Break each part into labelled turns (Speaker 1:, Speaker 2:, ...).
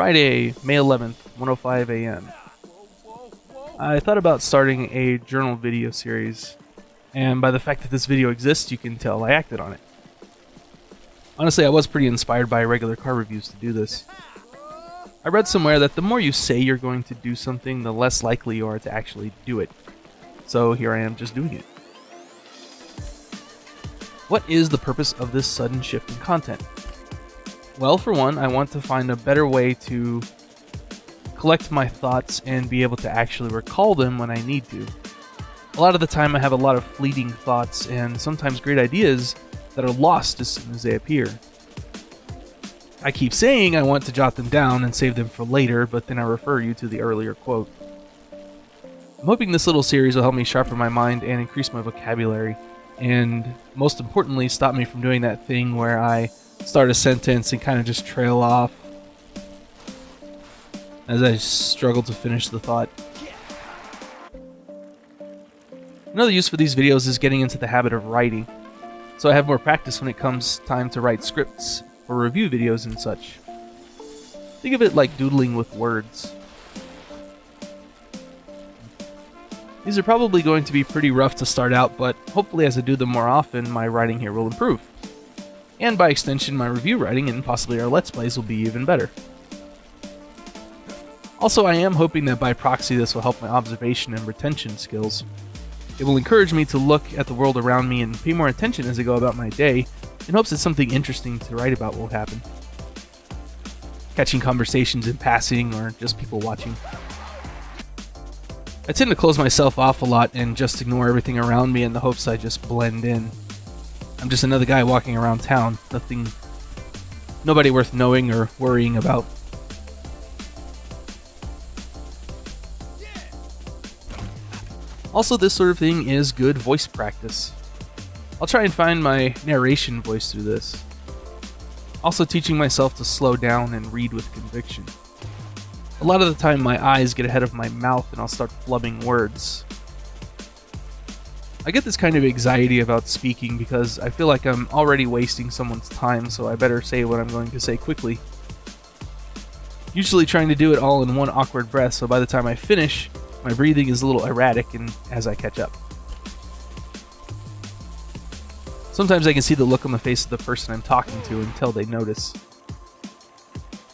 Speaker 1: Friday, May 11th, 1:05 a.m. I thought about starting a journal video series, and by the fact that this video exists, you can tell I acted on it. Honestly, I was pretty inspired by regular car reviews to do this. I read somewhere that the more you say you're going to do something, the less likely you are to actually do it. So here I am just doing it. What is the purpose of this sudden shift in content? Well, for one, I want to find a better way to collect my thoughts and be able to actually recall them when I need to. A lot of the time I have a lot of fleeting thoughts and sometimes great ideas that are lost as soon as they appear. I keep saying I want to jot them down and save them for later, but then I refer you to the earlier quote. I'm hoping this little series will help me sharpen my mind and increase my vocabulary, and most importantly, stop me from doing that thing where I start a sentence and kind of just trail off as I struggle to finish the thought. Another use for these videos is getting into the habit of writing, so I have more practice when it comes time to write scripts for review videos and such. Think of it like doodling with words. These are probably going to be pretty rough to start out, but hopefully as I do them more often, my writing here will improve. And by extension, my review writing and possibly our Let's Plays will be even better. Also, I am hoping that by proxy this will help my observation and retention skills. It will encourage me to look at the world around me and pay more attention as I go about my day, in hopes that something interesting to write about will happen. Catching conversations in passing or just people watching. I tend to close myself off a lot and just ignore everything around me in the hopes I just blend in. I'm just another guy walking around town, nobody worth knowing or worrying about. Also, this sort of thing is good voice practice. I'll try and find my narration voice through this. Also teaching myself to slow down and read with conviction. A lot of the time my eyes get ahead of my mouth and I'll start flubbing words. I get this kind of anxiety about speaking because I feel like I'm already wasting someone's time, so I better say what I'm going to say quickly. Usually trying to do it all in one awkward breath, so by the time I finish, my breathing is a little erratic and as I catch up. Sometimes I can see the look on the face of the person I'm talking to until they notice.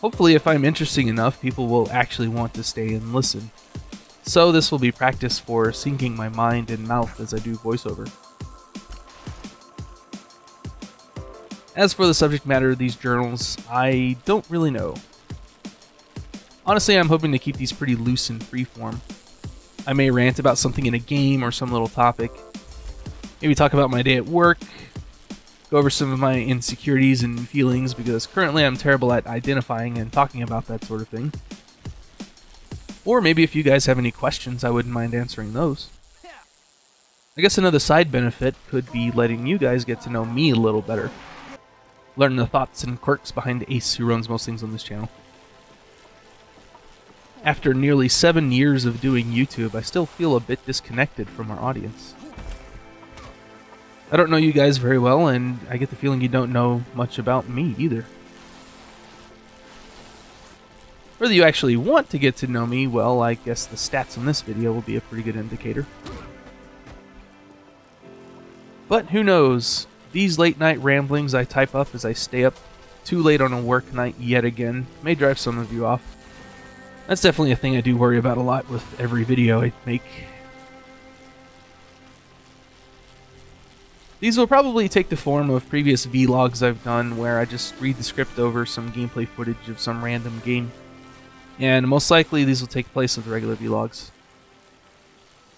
Speaker 1: Hopefully, if I'm interesting enough, people will actually want to stay and listen. So this will be practice for syncing my mind and mouth as I do voiceover. As for the subject matter of these journals, I don't really know. Honestly, I'm hoping to keep these pretty loose and freeform. I may rant about something in a game or some little topic. Maybe talk about my day at work. Go over some of my insecurities and feelings because currently I'm terrible at identifying and talking about that sort of thing. Or maybe if you guys have any questions, I wouldn't mind answering those. I guess another side benefit could be letting you guys get to know me a little better. Learn the thoughts and quirks behind Ace, who runs most things on this channel. After nearly 7 years of doing YouTube, I still feel a bit disconnected from our audience. I don't know you guys very well, and I get the feeling you don't know much about me either. Whether you actually want to get to know me, well, I guess the stats on this video will be a pretty good indicator. But who knows? These late night ramblings I type up as I stay up too late on a work night yet again may drive some of you off. That's definitely a thing I do worry about a lot with every video I make. These will probably take the form of previous vlogs I've done where I just read the script over some gameplay footage of some random game. And most likely these will take place of the regular vlogs.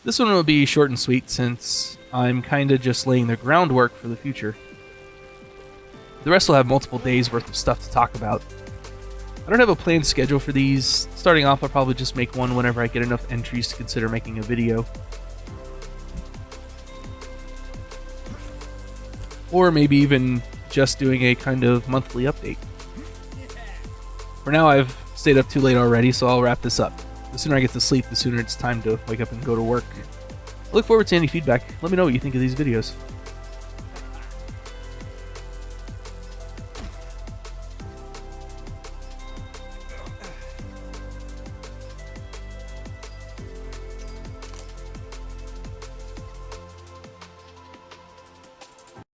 Speaker 1: This one will be short and sweet since I'm kinda just laying the groundwork for the future. The rest will have multiple days worth of stuff to talk about. I don't have a planned schedule for these. Starting off, I'll probably just make one whenever I get enough entries to consider making a video. Or maybe even just doing a kind of monthly update. For now, I've stayed up too late already, so I'll wrap this up. The sooner I get to sleep, the sooner it's time to wake up and go to work. I look forward to any feedback. Let me know what you think of these videos.